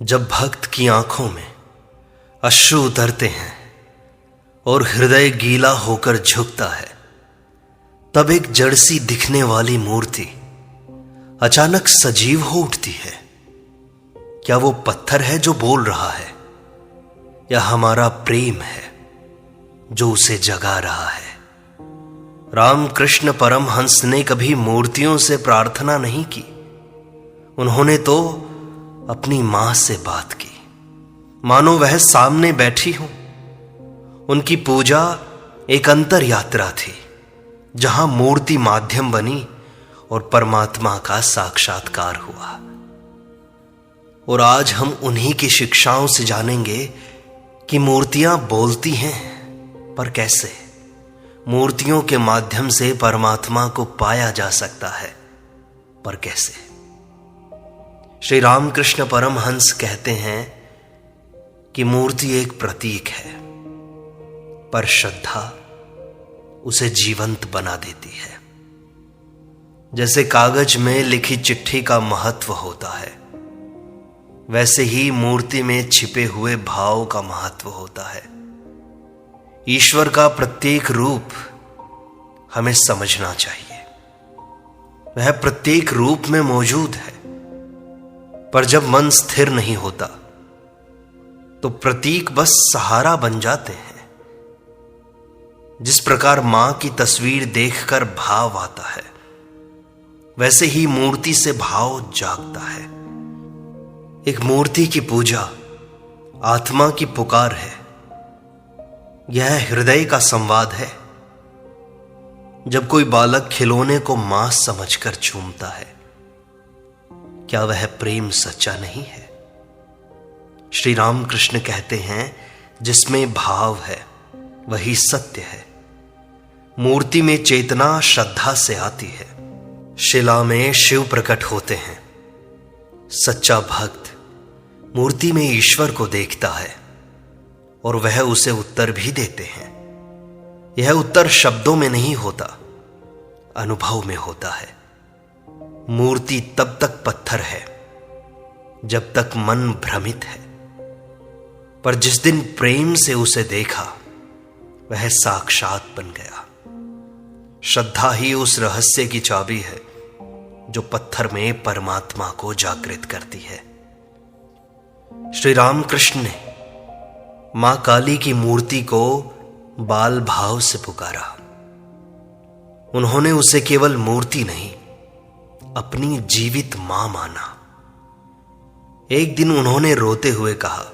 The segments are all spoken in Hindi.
जब भक्त की आंखों में अश्रु उतरते हैं और हृदय गीला होकर झुकता है, तब एक जड़ सी दिखने वाली मूर्ति अचानक सजीव हो उठती है। क्या वो पत्थर है जो बोल रहा है, या हमारा प्रेम है जो उसे जगा रहा है? रामकृष्ण परमहंस ने कभी मूर्तियों से प्रार्थना नहीं की। उन्होंने तो अपनी मां से बात की, मानो वह सामने बैठी हो। उनकी पूजा एक अंतर यात्रा थी, जहां मूर्ति माध्यम बनी और परमात्मा का साक्षात्कार हुआ। और आज हम उन्हीं की शिक्षाओं से जानेंगे कि मूर्तियां बोलती हैं, पर कैसे? मूर्तियों के माध्यम से परमात्मा को पाया जा सकता है, पर कैसे? श्री रामकृष्ण परमहंस कहते हैं कि मूर्ति एक प्रतीक है, पर श्रद्धा उसे जीवंत बना देती है। जैसे कागज में लिखी चिट्ठी का महत्व होता है, वैसे ही मूर्ति में छिपे हुए भाव का महत्व होता है। ईश्वर का प्रत्येक रूप हमें समझना चाहिए। वह प्रत्येक रूप में मौजूद है, पर जब मन स्थिर नहीं होता तो प्रतीक बस सहारा बन जाते हैं। जिस प्रकार मां की तस्वीर देखकर भाव आता है, वैसे ही मूर्ति से भाव जागता है। एक मूर्ति की पूजा आत्मा की पुकार है। यह हृदय का संवाद है। जब कोई बालक खिलौने को मां समझकर चूमता है, क्या वह प्रेम सच्चा नहीं है? श्री रामकृष्ण कहते हैं, जिसमें भाव है वही सत्य है। मूर्ति में चेतना श्रद्धा से आती है। शिला में शिव प्रकट होते हैं। सच्चा भक्त मूर्ति में ईश्वर को देखता है और वह उसे उत्तर भी देते हैं। यह उत्तर शब्दों में नहीं होता, अनुभव में होता है। मूर्ति तब तक पत्थर है जब तक मन भ्रमित है, पर जिस दिन प्रेम से उसे देखा, वह साक्षात बन गया। श्रद्धा ही उस रहस्य की चाबी है जो पत्थर में परमात्मा को जागृत करती है। श्री रामकृष्ण ने मां काली की मूर्ति को बाल भाव से पुकारा। उन्होंने उसे केवल मूर्ति नहीं, अपनी जीवित मां माना। एक दिन उन्होंने रोते हुए कहा,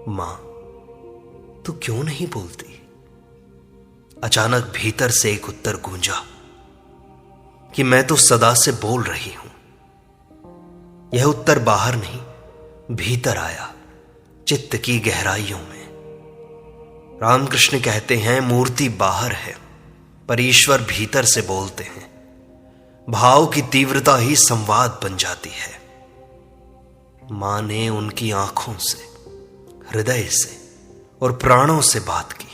मां, तू क्यों नहीं बोलती? अचानक भीतर से एक उत्तर गूंजा कि मैं तो सदा से बोल रही हूं। यह उत्तर बाहर नहीं, भीतर आया, चित्त की गहराइयों में। रामकृष्ण कहते हैं, मूर्ति बाहर है, पर ईश्वर भीतर से बोलते हैं। भाव की तीव्रता ही संवाद बन जाती है। मां ने उनकी आंखों से, हृदय से और प्राणों से बात की।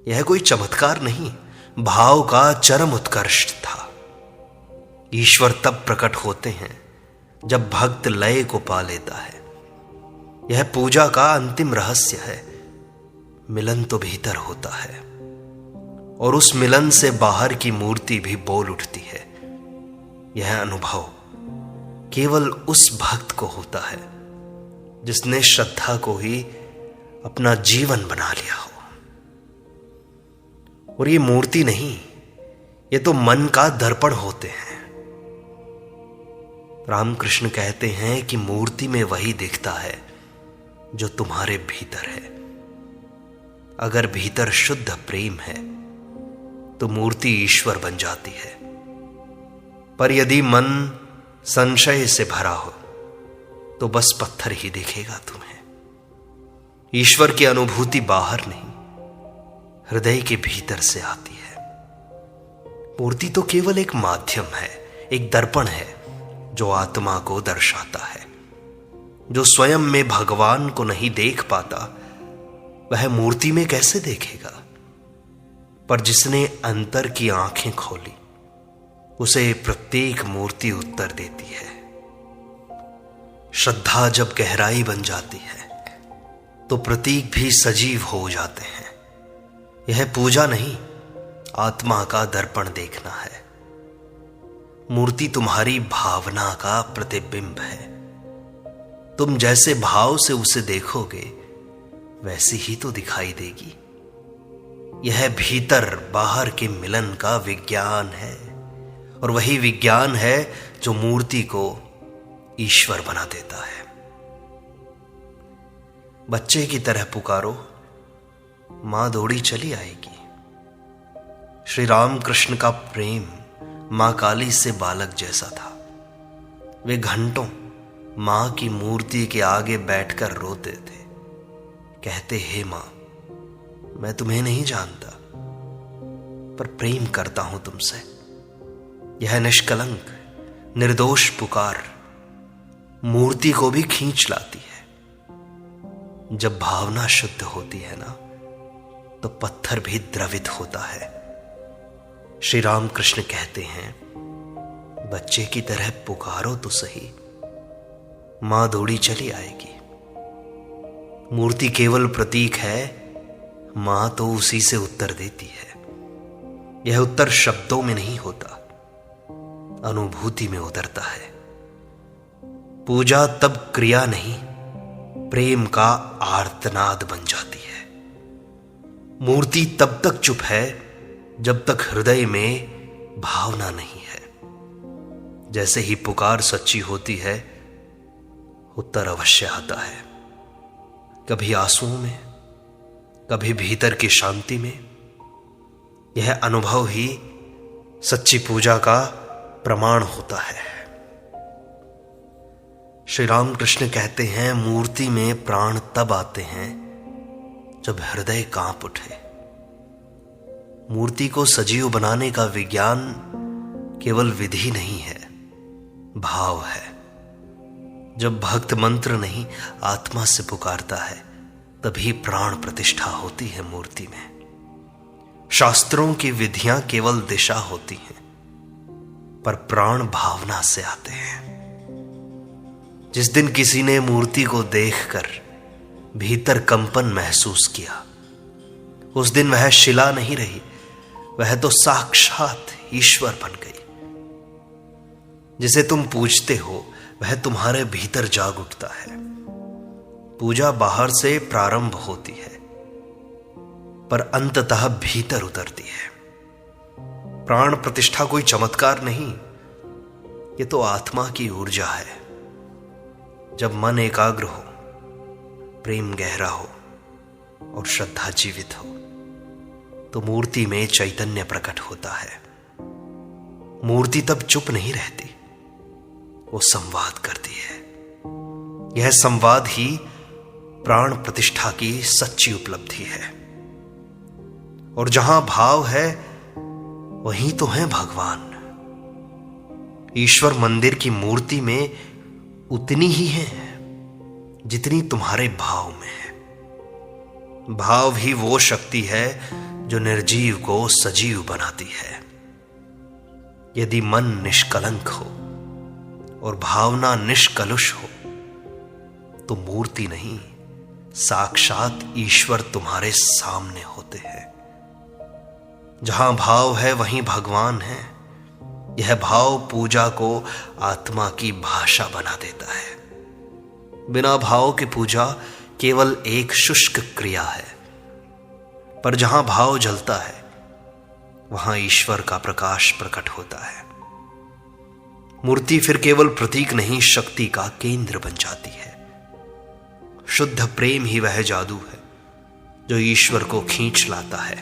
यह कोई चमत्कार नहीं, भाव का चरम उत्कर्ष था। ईश्वर तब प्रकट होते हैं जब भक्त लय को पा लेता है। यह पूजा का अंतिम रहस्य है। मिलन तो भीतर होता है, और उस मिलन से बाहर की मूर्ति भी बोल उठती है। यह अनुभव केवल उस भक्त को होता है जिसने श्रद्धा को ही अपना जीवन बना लिया हो। और ये मूर्ति नहीं, ये तो मन का दर्पण होते हैं। रामकृष्ण कहते हैं कि मूर्ति में वही दिखता है जो तुम्हारे भीतर है। अगर भीतर शुद्ध प्रेम है तो मूर्ति ईश्वर बन जाती है। पर यदि मन संशय से भरा हो तो बस पत्थर ही दिखेगा तुम्हें। ईश्वर की अनुभूति बाहर नहीं, हृदय के भीतर से आती है। मूर्ति तो केवल एक माध्यम है, एक दर्पण है जो आत्मा को दर्शाता है। जो स्वयं में भगवान को नहीं देख पाता, वह मूर्ति में कैसे देखेगा? पर जिसने अंतर की आंखें खोली, उसे प्रत्येक मूर्ति उत्तर देती है। श्रद्धा जब गहराई बन जाती है तो प्रतीक भी सजीव हो जाते हैं। यह पूजा नहीं, आत्मा का दर्पण देखना है। मूर्ति तुम्हारी भावना का प्रतिबिंब है। तुम जैसे भाव से उसे देखोगे वैसी ही तो दिखाई देगी। यह भीतर बाहर के मिलन का विज्ञान है, और वही विज्ञान है जो मूर्ति को ईश्वर बना देता है। बच्चे की तरह पुकारो, मां दौड़ी चली आएगी। श्री राम कृष्ण का प्रेम मां काली से बालक जैसा था। वे घंटों मां की मूर्ति के आगे बैठकर रोते थे, कहते, हे मां, मैं तुम्हें नहीं जानता पर प्रेम करता हूं तुमसे। यह निष्कलंक निर्दोष पुकार मूर्ति को भी खींच लाती है। जब भावना शुद्ध होती है ना, तो पत्थर भी द्रवित होता है। श्री राम कृष्ण कहते हैं, बच्चे की तरह पुकारो तो सही, मां दौड़ी चली आएगी। मूर्ति केवल प्रतीक है, मां तो उसी से उत्तर देती है। यह उत्तर शब्दों में नहीं होता, अनुभूति में उतरता है। पूजा तब क्रिया नहीं, प्रेम का आर्तनाद बन जाती है। मूर्ति तब तक चुप है जब तक हृदय में भावना नहीं है। जैसे ही पुकार सच्ची होती है, उत्तर अवश्य आता है। कभी आंसुओं में, कभी भीतर की शांति में। यह अनुभव ही सच्ची पूजा का प्रमाण होता है। श्री राम कृष्ण कहते हैं, मूर्ति में प्राण तब आते हैं जब हृदय कांप उठे। मूर्ति को सजीव बनाने का विज्ञान केवल विधि नहीं है, भाव है। जब भक्त मंत्र नहीं आत्मा से पुकारता है, तभी प्राण प्रतिष्ठा होती है मूर्ति में। शास्त्रों की विधियां केवल दिशा होती हैं, पर प्राण भावना से आते हैं। जिस दिन किसी ने मूर्ति को देखकर भीतर कंपन महसूस किया, उस दिन वह शिला नहीं रही, वह तो साक्षात ईश्वर बन गई। जिसे तुम पूजते हो वह तुम्हारे भीतर जाग उठता है। पूजा बाहर से प्रारंभ होती है, पर अंततः भीतर उतरती है। प्राण प्रतिष्ठा कोई चमत्कार नहीं, ये तो आत्मा की ऊर्जा है। जब मन एकाग्र हो, प्रेम गहरा हो और श्रद्धा जीवित हो, तो मूर्ति में चैतन्य प्रकट होता है। मूर्ति तब चुप नहीं रहती, वो संवाद करती है। यह संवाद ही प्राण प्रतिष्ठा की सच्ची उपलब्धि है। और जहां भाव है वहीं तो है भगवान। ईश्वर मंदिर की मूर्ति में उतनी ही है जितनी तुम्हारे भाव में है। भाव ही वो शक्ति है जो निर्जीव को सजीव बनाती है। यदि मन निष्कलंक हो और भावना निष्कलुष हो, तो मूर्ति नहीं, साक्षात ईश्वर तुम्हारे सामने होते हैं। जहां भाव है वहीं भगवान है। यह भाव पूजा को आत्मा की भाषा बना देता है। बिना भाव के पूजा केवल एक शुष्क क्रिया है, पर जहां भाव जलता है वहां ईश्वर का प्रकाश प्रकट होता है। मूर्ति फिर केवल प्रतीक नहीं, शक्ति का केंद्र बन जाती है। शुद्ध प्रेम ही वह जादू है जो ईश्वर को खींच लाता है।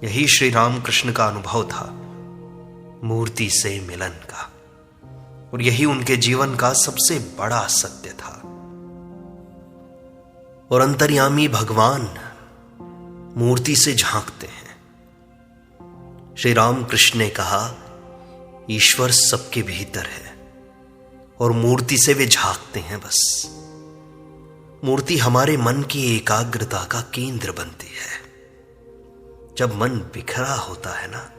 यही श्री रामकृष्ण का अनुभव था, मूर्ति से मिलन का, और यही उनके जीवन का सबसे बड़ा सत्य था। और अंतर्यामी भगवान मूर्ति से झांकते हैं। श्री रामकृष्ण ने कहा, ईश्वर सबके भीतर है और मूर्ति से वे झांकते हैं बस। मूर्ति हमारे मन की एकाग्रता का केंद्र बनती है। जब मन बिखरा होता है ना,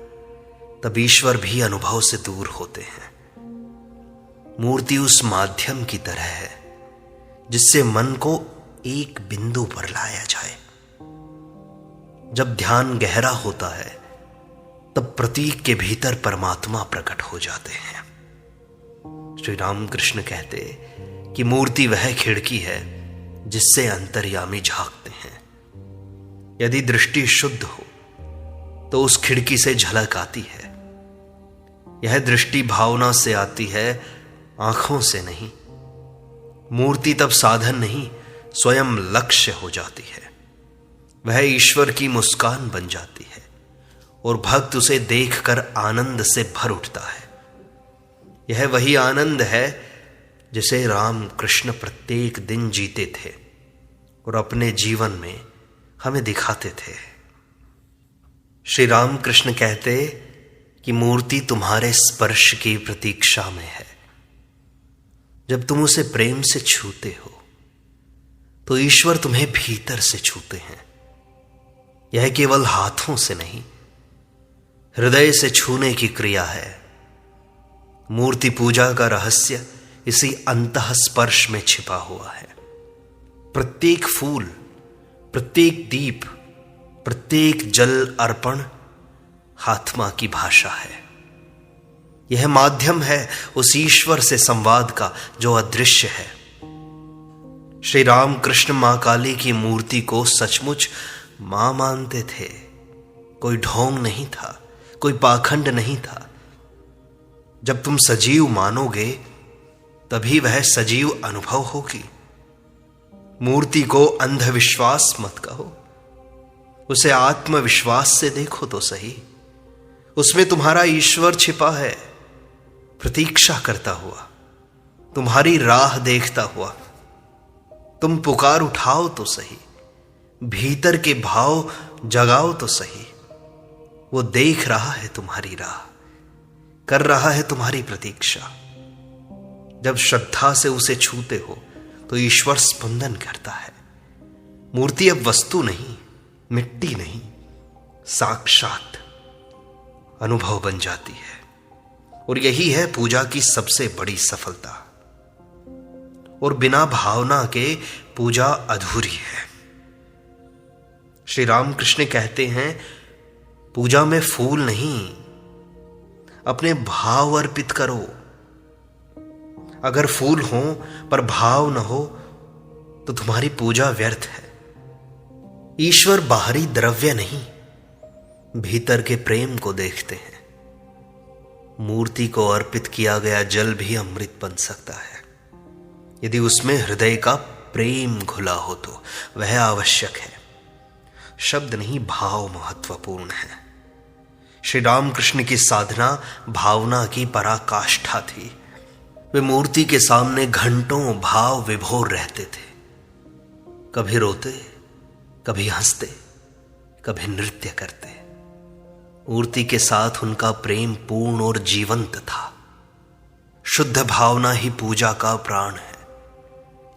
तब ईश्वर भी अनुभव से दूर होते हैं। मूर्ति उस माध्यम की तरह है जिससे मन को एक बिंदु पर लाया जाए। जब ध्यान गहरा होता है तब प्रतीक के भीतर परमात्मा प्रकट हो जाते हैं। श्री रामकृष्ण कहते कि मूर्ति वह खिड़की है जिससे अंतर्यामी झांकते हैं। यदि दृष्टि शुद्ध हो तो उस खिड़की से झलक आती है। यह दृष्टि भावना से आती है, आंखों से नहीं। मूर्ति तब साधन नहीं, स्वयं लक्ष्य हो जाती है। वह ईश्वर की मुस्कान बन जाती है और भक्त उसे देखकर आनंद से भर उठता है। यह वही आनंद है जिसे राम कृष्ण प्रत्येक दिन जीते थे और अपने जीवन में हमें दिखाते थे। श्री राम कृष्ण कहते कि मूर्ति तुम्हारे स्पर्श की प्रतीक्षा में है। जब तुम उसे प्रेम से छूते हो तो ईश्वर तुम्हें भीतर से छूते हैं। यह केवल हाथों से नहीं, हृदय से छूने की क्रिया है। मूर्ति पूजा का रहस्य इसी अंतः स्पर्श में छिपा हुआ है। प्रत्येक फूल, प्रत्येक दीप, प्रत्येक जल अर्पण आत्मा की भाषा है। यह माध्यम है उस ईश्वर से संवाद का जो अदृश्य है। श्री राम कृष्ण मां काली की मूर्ति को सचमुच मां मानते थे। कोई ढोंग नहीं था, कोई पाखंड नहीं था। जब तुम सजीव मानोगे तभी वह सजीव अनुभव होगी। मूर्ति को अंधविश्वास मत कहो, उसे आत्मविश्वास से देखो तो सही। उसमें तुम्हारा ईश्वर छिपा है, प्रतीक्षा करता हुआ, तुम्हारी राह देखता हुआ। तुम पुकार उठाओ तो सही, भीतर के भाव जगाओ तो सही। वो देख रहा है तुम्हारी राह, कर रहा है तुम्हारी प्रतीक्षा। जब श्रद्धा से उसे छूते हो तो ईश्वर स्पंदन करता है। मूर्ति अब वस्तु नहीं, मिट्टी नहीं, साक्षात अनुभव बन जाती है। और यही है पूजा की सबसे बड़ी सफलता। और बिना भावना के पूजा अधूरी है। श्री रामकृष्ण कहते हैं पूजा में फूल नहीं, अपने भाव अर्पित करो। अगर फूल हो पर भाव न हो तो तुम्हारी पूजा व्यर्थ है। ईश्वर बाहरी द्रव्य नहीं, भीतर के प्रेम को देखते हैं। मूर्ति को अर्पित किया गया जल भी अमृत बन सकता है यदि उसमें हृदय का प्रेम घुला हो तो वह आवश्यक है। शब्द नहीं, भाव महत्वपूर्ण है। श्री रामकृष्ण की साधना भावना की पराकाष्ठा थी। वे मूर्ति के सामने घंटों भाव विभोर रहते थे। कभी रोते, कभी हंसते, कभी नृत्य करते। मूर्ति के साथ उनका प्रेम पूर्ण और जीवंत था। शुद्ध भावना ही पूजा का प्राण है।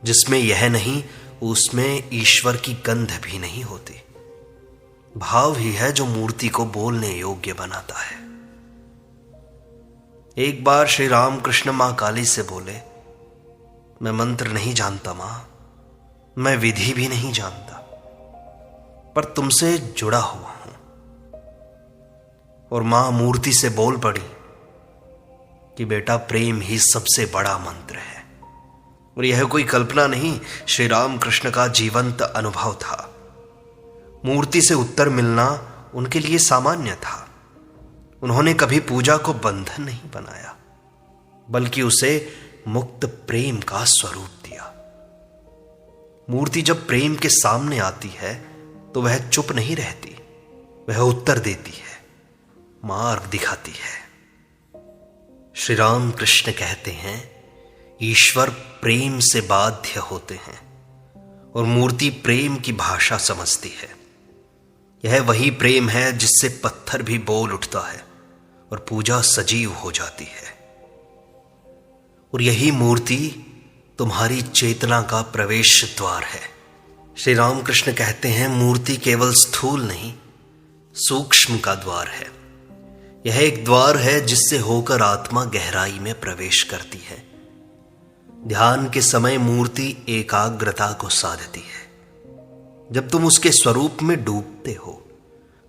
जिसमें यह नहीं उसमें ईश्वर की गंध भी नहीं होती। भाव ही है जो मूर्ति को बोलने योग्य बनाता है। एक बार श्री रामकृष्ण मां काली से बोले, मैं मंत्र नहीं जानता मां, मैं विधि भी नहीं जानता, पर तुमसे जुड़ा हुआ हूं। और मां मूर्ति से बोल पड़ी कि बेटा प्रेम ही सबसे बड़ा मंत्र है। और यह कोई कल्पना नहीं, श्री रामकृष्ण का जीवंत अनुभव था। मूर्ति से उत्तर मिलना उनके लिए सामान्य था। उन्होंने कभी पूजा को बंधन नहीं बनाया, बल्कि उसे मुक्त प्रेम का स्वरूप दिया। मूर्ति जब प्रेम के सामने आती है तो वह चुप नहीं रहती, वह उत्तर देती है, मार्ग दिखाती है। श्री राम कृष्ण कहते हैं ईश्वर प्रेम से बाध्य होते हैं और मूर्ति प्रेम की भाषा समझती है। यह वही प्रेम है जिससे पत्थर भी बोल उठता है और पूजा सजीव हो जाती है। और यही मूर्ति तुम्हारी चेतना का प्रवेश द्वार है। श्री रामकृष्ण कहते हैं मूर्ति केवल स्थूल नहीं, सूक्ष्म का द्वार है। यह एक द्वार है जिससे होकर आत्मा गहराई में प्रवेश करती है ध्यान के समय मूर्ति एकाग्रता को साधती है। जब तुम उसके स्वरूप में डूबते हो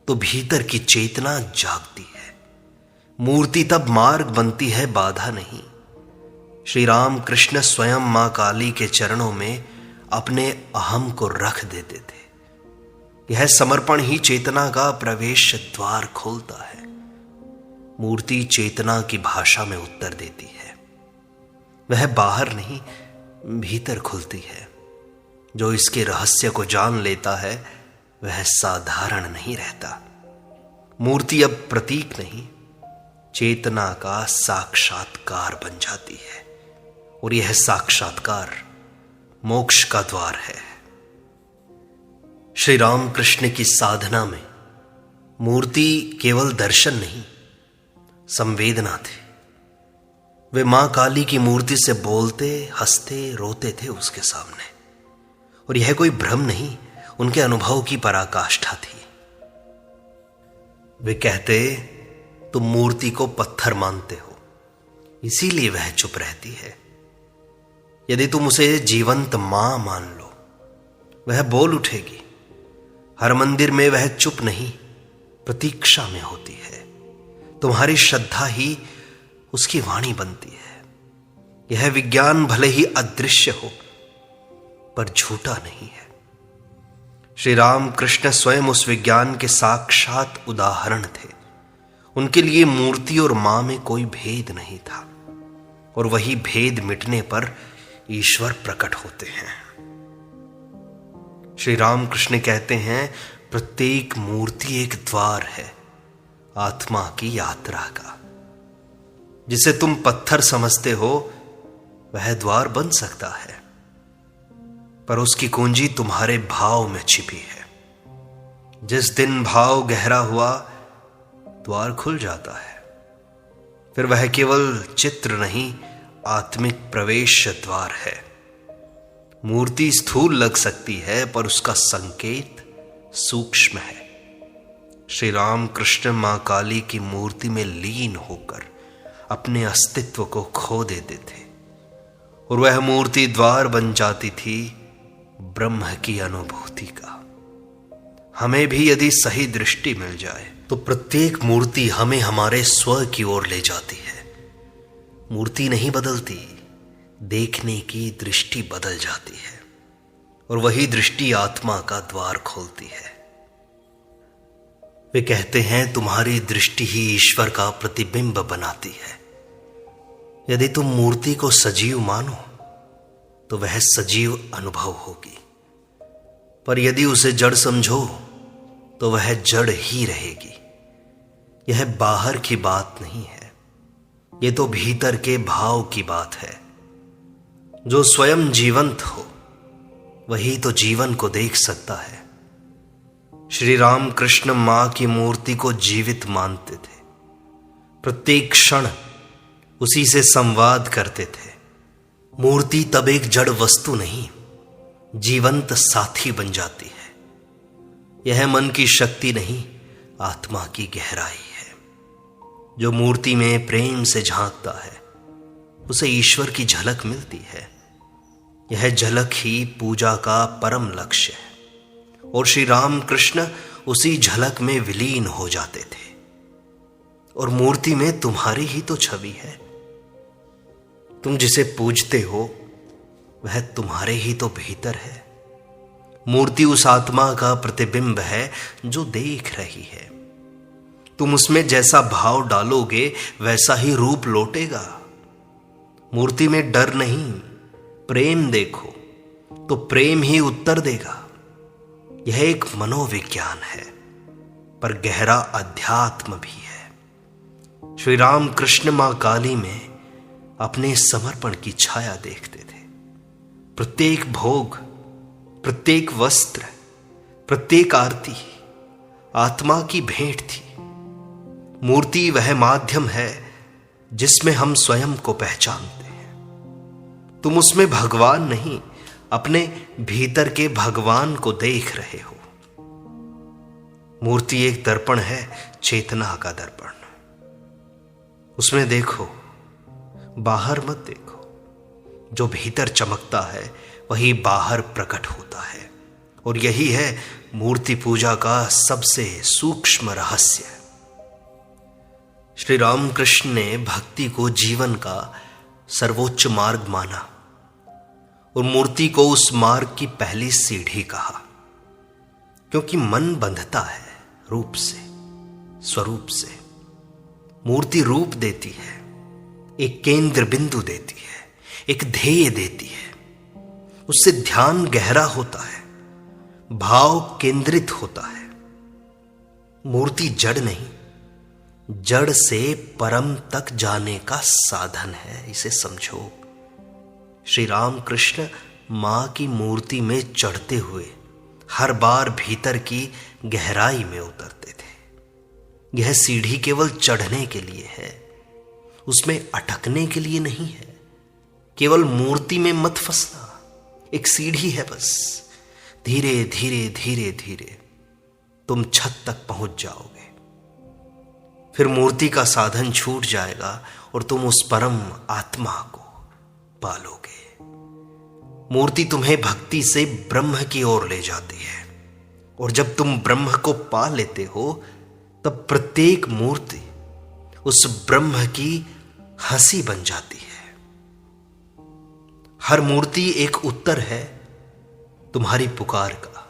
तो भीतर की चेतना जागती है। मूर्ति तब मार्ग बनती है, बाधा नहीं। श्री राम कृष्ण स्वयं मां काली के चरणों में अपने अहम को रख देते थे। यह समर्पण ही चेतना का प्रवेश द्वार खोलता है। मूर्ति चेतना की भाषा में उत्तर देती है। वह बाहर नहीं, भीतर खुलती है। जो इसके रहस्य को जान लेता है वह साधारण नहीं रहता। मूर्ति अब प्रतीक नहीं, चेतना का साक्षात्कार बन जाती है, और यह साक्षात्कार मोक्ष का द्वार है। श्री राम कृष्ण की साधना में मूर्ति केवल दर्शन नहीं, संवेदना थी। वे मां काली की मूर्ति से बोलते, हंसते, रोते थे उसके सामने, और यह कोई भ्रम नहीं, उनके अनुभव की पराकाष्ठा थी। वे कहते, तुम मूर्ति को पत्थर मानते हो, इसीलिए वह चुप रहती है। यदि तुम उसे जीवंत मां मान लो, वह बोल उठेगी। हर मंदिर में वह चुप नहीं, प्रतीक्षा में होती है। तुम्हारी श्रद्धा ही उसकी वाणी बनती है। यह विज्ञान भले ही अदृश्य हो, पर झूठा नहीं है। श्री राम कृष्ण स्वयं उस विज्ञान के साक्षात उदाहरण थे। उनके लिए मूर्ति और मां में कोई भेद नहीं था, और वही भेद मिटने पर ईश्वर प्रकट होते हैं। श्री राम कृष्ण कहते हैं, प्रत्येक मूर्ति एक द्वार है आत्मा की यात्रा का। जिसे तुम पत्थर समझते हो वह द्वार बन सकता है, पर उसकी कुंजी तुम्हारे भाव में छिपी है। जिस दिन भाव गहरा हुआ, द्वार खुल जाता है। फिर वह केवल चित्र नहीं, आत्मिक प्रवेश द्वार है। मूर्ति स्थूल लग सकती है, पर उसका संकेत सूक्ष्म है। श्री राम कृष्ण मां काली की मूर्ति में लीन होकर अपने अस्तित्व को खो देते थे, और वह मूर्ति द्वार बन जाती थी ब्रह्म की अनुभूति का। हमें भी यदि सही दृष्टि मिल जाए तो प्रत्येक मूर्ति हमें हमारे स्व की ओर ले जाती है। मूर्ति नहीं बदलती, देखने की दृष्टि बदल जाती है, और वही दृष्टि आत्मा का द्वार खोलती है। वे कहते हैं, तुम्हारी दृष्टि ही ईश्वर का प्रतिबिंब बनाती है। यदि तुम मूर्ति को सजीव मानो तो वह सजीव अनुभव होगी, पर यदि उसे जड़ समझो तो वह जड़ ही रहेगी। यह बाहर की बात नहीं है, यह तो भीतर के भाव की बात है। जो स्वयं जीवंत हो वही तो जीवन को देख सकता है। श्री राम कृष्ण मां की मूर्ति को जीवित मानते थे। प्रत्येक क्षण उसी से संवाद करते थे। मूर्ति तब एक जड़ वस्तु नहीं, जीवंत साथी बन जाती है। यह मन की शक्ति नहीं, आत्मा की गहराई है। जो मूर्ति में प्रेम से झांकता है उसे ईश्वर की झलक मिलती है। यह झलक ही पूजा का परम लक्ष्य है, और श्री राम कृष्ण उसी झलक में विलीन हो जाते थे। और मूर्ति में तुम्हारी ही तो छवि है। तुम जिसे पूजते हो वह तुम्हारे ही तो भीतर है। मूर्ति उस आत्मा का प्रतिबिंब है जो देख रही है। तुम उसमें जैसा भाव डालोगे वैसा ही रूप लौटेगा। मूर्ति में डर नहीं, प्रेम देखो तो प्रेम ही उत्तर देगा। यह एक मनोविज्ञान है, पर गहरा अध्यात्म भी है। श्री राम कृष्ण मां काली में अपने समर्पण की छाया देखते थे। प्रत्येक भोग, प्रत्येक वस्त्र, प्रत्येक आरती आत्मा की भेंट थी। मूर्ति वह माध्यम है जिसमें हम स्वयं को पहचानते हैं। तुम उसमें भगवान नहीं, अपने भीतर के भगवान को देख रहे हो। मूर्ति एक दर्पण है, चेतना का दर्पण। उसमें देखो, बाहर मत देखो। जो भीतर चमकता है वही बाहर प्रकट होता है, और यही है मूर्ति पूजा का सबसे सूक्ष्म रहस्य। श्री रामकृष्ण ने भक्ति को जीवन का सर्वोच्च मार्ग माना और मूर्ति को उस मार्ग की पहली सीढ़ी कहा, क्योंकि मन बंधता है रूप से, स्वरूप से। मूर्ति रूप देती है, एक केंद्र बिंदु देती है, एक ध्येय देती है। उससे ध्यान गहरा होता है, भाव केंद्रित होता है। मूर्ति जड़ नहीं, जड़ से परम तक जाने का साधन है, इसे समझो। श्री रामकृष्ण मां की मूर्ति में चढ़ते हुए हर बार भीतर की गहराई में उतरते थे। यह सीढ़ी केवल चढ़ने के लिए है, उसमें अटकने के लिए नहीं है। केवल मूर्ति में मत फंसना, एक सीढ़ी है बस। धीरे धीरे धीरे धीरे तुम छत तक पहुंच जाओगे, फिर मूर्ति का साधन छूट जाएगा और तुम उस परम आत्मा को पालोगे। मूर्ति तुम्हें भक्ति से ब्रह्म की ओर ले जाती है, और जब तुम ब्रह्म को पा लेते हो तब प्रत्येक मूर्ति उस ब्रह्म की हंसी बन जाती है। हर मूर्ति एक उत्तर है तुम्हारी पुकार का।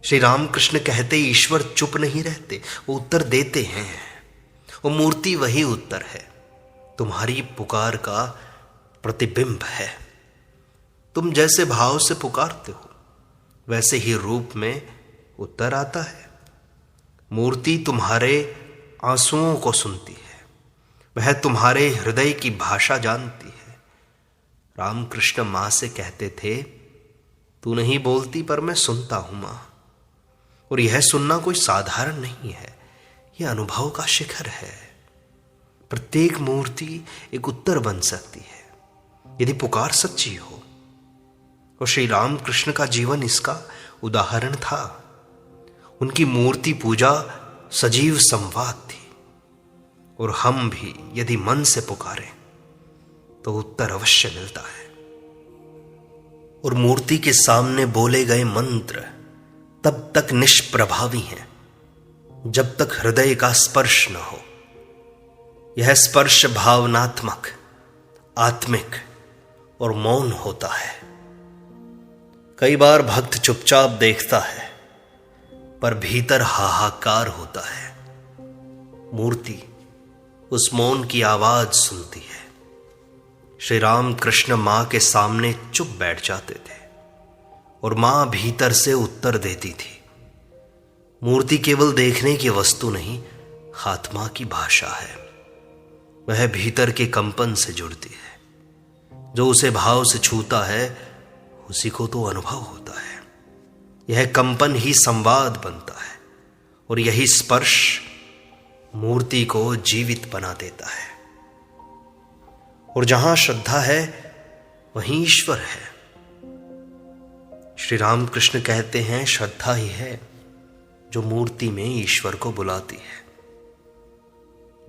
श्री रामकृष्ण कहते ईश्वर चुप नहीं रहते, वो उत्तर देते हैं। वो मूर्ति वही उत्तर है, तुम्हारी पुकार का प्रतिबिंब है। तुम जैसे भाव से पुकारते हो वैसे ही रूप में उत्तर आता है। मूर्ति तुम्हारे आंसुओं को सुनती है, वह तुम्हारे हृदय की भाषा जानती है। रामकृष्ण मां से कहते थे, तू नहीं बोलती पर मैं सुनता हूं मां। और यह सुनना कोई साधारण नहीं है, यह अनुभव का शिखर है। प्रत्येक मूर्ति एक उत्तर बन सकती है यदि पुकार सच्ची हो, और श्री रामकृष्ण का जीवन इसका उदाहरण था। उनकी मूर्ति पूजा सजीव संवाद थी, और हम भी यदि मन से पुकारें तो उत्तर अवश्य मिलता है। और मूर्ति के सामने बोले गए मंत्र तब तक निष्प्रभावी हैं जब तक हृदय का स्पर्श न हो। यह स्पर्श भावनात्मक, आत्मिक और मौन होता है। कई बार भक्त चुपचाप देखता है पर भीतर हाहाकार होता है। मूर्ति उस मौन की आवाज सुनती है। श्री रामकृष्ण मां के सामने चुप बैठ जाते थे और मां भीतर से उत्तर देती थी। मूर्ति केवल देखने की वस्तु नहीं, आत्मा की भाषा है। वह भीतर के कंपन से जुड़ती है। जो उसे भाव से छूता है उसी को तो अनुभव होता है। यह कंपन ही संवाद बनता है, और यही स्पर्श मूर्ति को जीवित बना देता है। और जहां श्रद्धा है वहीं ईश्वर है। श्री रामकृष्ण कहते हैं, श्रद्धा ही है जो मूर्ति में ईश्वर को बुलाती है।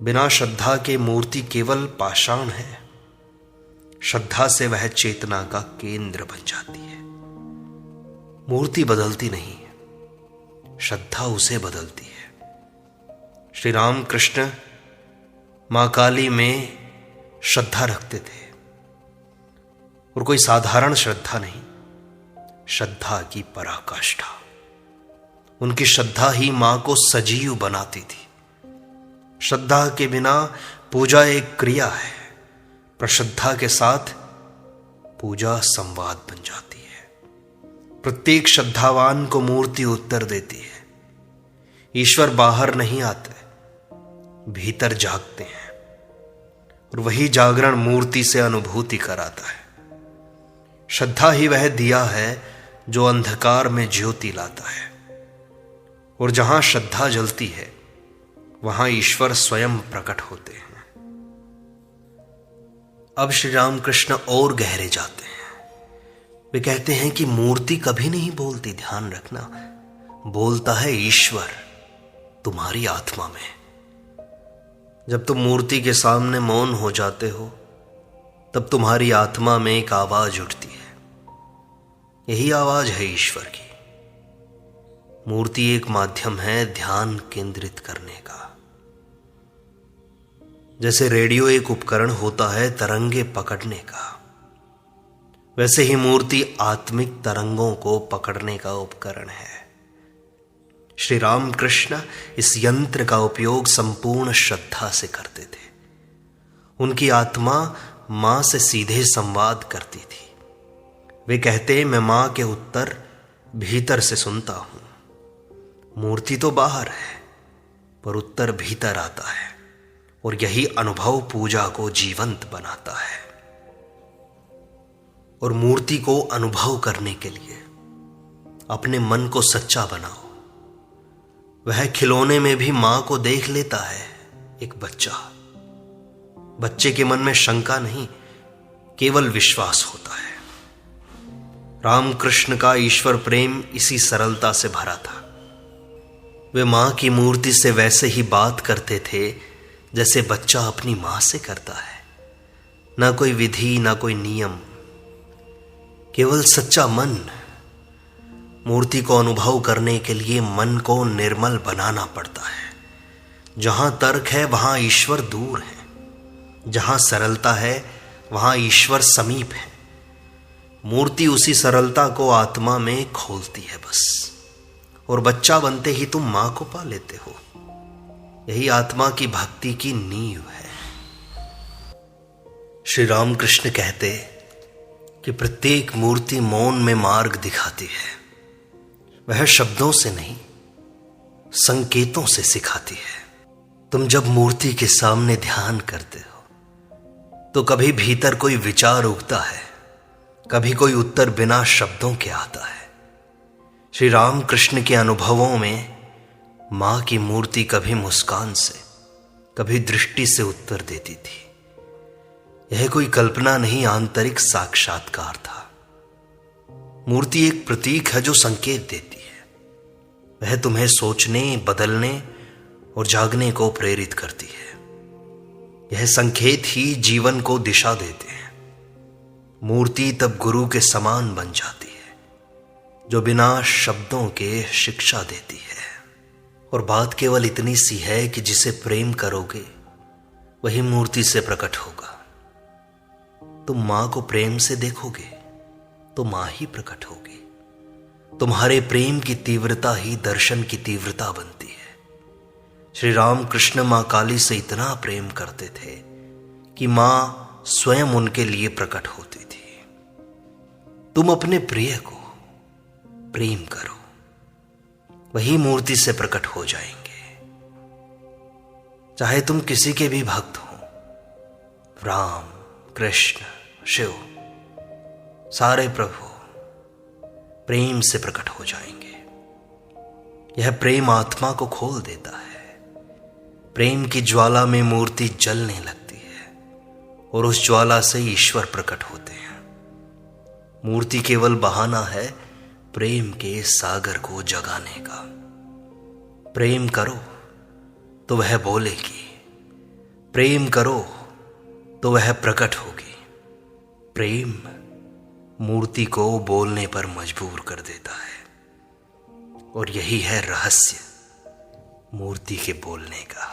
बिना श्रद्धा के मूर्ति केवल पाषाण है। श्रद्धा से वह चेतना का केंद्र बन जाती है। मूर्ति बदलती नहीं है, श्रद्धा उसे बदलती है। श्री रामकृष्ण मां काली में श्रद्धा रखते थे, और कोई साधारण श्रद्धा नहीं, श्रद्धा की पराकाष्ठा। उनकी श्रद्धा ही मां को सजीव बनाती थी। श्रद्धा के बिना पूजा एक क्रिया है, पर श्रद्धा के साथ पूजा संवाद बन जाती है। प्रत्येक श्रद्धावान को मूर्ति उत्तर देती है। ईश्वर बाहर नहीं आते, भीतर जागते हैं, और वही जागरण मूर्ति से अनुभूति कराता है। श्रद्धा ही वह दिया है जो अंधकार में ज्योति लाता है, और जहां श्रद्धा जलती है वहां ईश्वर स्वयं प्रकट होते हैं। अब श्री रामकृष्ण और गहरे जाते हैं। वे कहते हैं कि मूर्ति कभी नहीं बोलती, ध्यान रखना। बोलता है ईश्वर तुम्हारी आत्मा में। जब तुम मूर्ति के सामने मौन हो जाते हो तब तुम्हारी आत्मा में एक आवाज उठती है। यही आवाज है ईश्वर की। मूर्ति एक माध्यम है ध्यान केंद्रित करने का। जैसे रेडियो एक उपकरण होता है तरंगे पकड़ने का, वैसे ही मूर्ति आत्मिक तरंगों को पकड़ने का उपकरण है। श्री राम कृष्ण इस यंत्र का उपयोग संपूर्ण श्रद्धा से करते थे। उनकी आत्मा मां से सीधे संवाद करती थी। वे कहते, मैं मां के उत्तर भीतर से सुनता हूं। मूर्ति तो बाहर है, पर उत्तर भीतर आता है, और यही अनुभव पूजा को जीवंत बनाता है। और मूर्ति को अनुभव करने के लिए अपने मन को सच्चा बनाओ। वह खिलौने में भी मां को देख लेता है एक बच्चा। बच्चे के मन में शंका नहीं, केवल विश्वास होता है। रामकृष्ण का ईश्वर प्रेम इसी सरलता से भरा था। वे मां की मूर्ति से वैसे ही बात करते थे जैसे बच्चा अपनी मां से करता है। ना कोई विधि, ना कोई नियम, केवल सच्चा मन। मूर्ति को अनुभव करने के लिए मन को निर्मल बनाना पड़ता है। जहां तर्क है वहां ईश्वर दूर है, जहां सरलता है वहां ईश्वर समीप है। मूर्ति उसी सरलता को आत्मा में खोलती है बस, और बच्चा बनते ही तुम मां को पा लेते हो। यही आत्मा की भक्ति की नींव है। श्री रामकृष्ण कहते कि प्रत्येक मूर्ति मौन में मार्ग दिखाती है। वह शब्दों से नहीं, संकेतों से सिखाती है। तुम जब मूर्ति के सामने ध्यान करते हो तो कभी भीतर कोई विचार उगता है, कभी कोई उत्तर बिना शब्दों के आता है। श्री रामकृष्ण के अनुभवों में मां की मूर्ति कभी मुस्कान से, कभी दृष्टि से उत्तर देती थी। यह कोई कल्पना नहीं, आंतरिक साक्षात्कार था। मूर्ति एक प्रतीक है जो संकेत देती है। वह तुम्हें सोचने, बदलने और जागने को प्रेरित करती है। यह संकेत ही जीवन को दिशा देते हैं। मूर्ति तब गुरु के समान बन जाती है, जो बिना शब्दों के शिक्षा देती है। और बात केवल इतनी सी है कि जिसे प्रेम करोगे वही मूर्ति से प्रकट होगा। तुम मां को प्रेम से देखोगे तो मां ही प्रकट होगी। तुम्हारे प्रेम की तीव्रता ही दर्शन की तीव्रता बनती है। श्री रामकृष्ण मां काली से इतना प्रेम करते थे कि मां स्वयं उनके लिए प्रकट होती थी। तुम अपने प्रिय को प्रेम करो, वही मूर्ति से प्रकट हो जाएंगे। चाहे तुम किसी के भी भक्त हो, राम, कृष्ण, शिव, सारे प्रभु प्रेम से प्रकट हो जाएंगे। यह प्रेम आत्मा को खोल देता है। प्रेम की ज्वाला में मूर्ति जलने लगती है, और उस ज्वाला से ईश्वर प्रकट होते हैं। मूर्ति केवल बहाना है प्रेम के सागर को जगाने का। प्रेम करो तो वह बोलेगी, प्रेम करो तो वह प्रकट होगी। प्रेम मूर्ति को बोलने पर मजबूर कर देता है, और यही है रहस्य मूर्ति के बोलने का।